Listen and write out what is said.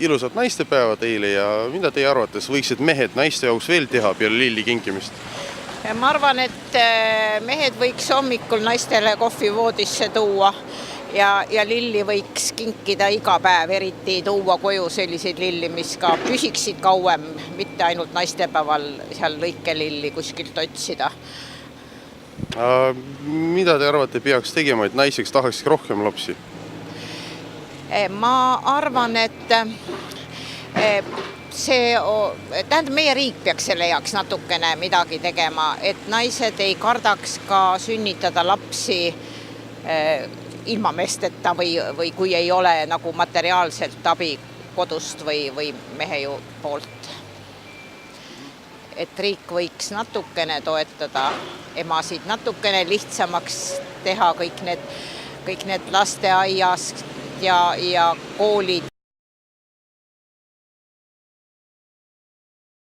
ilusat naistepäeva teile ja mida teie arvates võiksid mehed naiste jaoks veel teha peale lilli kinkimist? Ma arvan, et mehed võiks hommikul naistele kohvi voodisse tuua ja lilli võiks kinkida iga päev, eriti tuua koju selliseid lilli, mis ka püsiksid kauem, mitte ainult naistepäeval seal lõikelilli kuskilt otsida. Mida te arvate peaks tegema, et naiseks tahaks rohkem lapsi? Ma arvan, et meie riik peaks selle jaoks natukene midagi tegema, et naised ei kardaks ka sünnitada lapsi ilma meesteta või kui ei ole nagu materiaalselt abi kodust või mehe poolt. Et riik võiks natukene toetada emasid, natukene lihtsamaks teha kõik need lasteaiast ja koolid.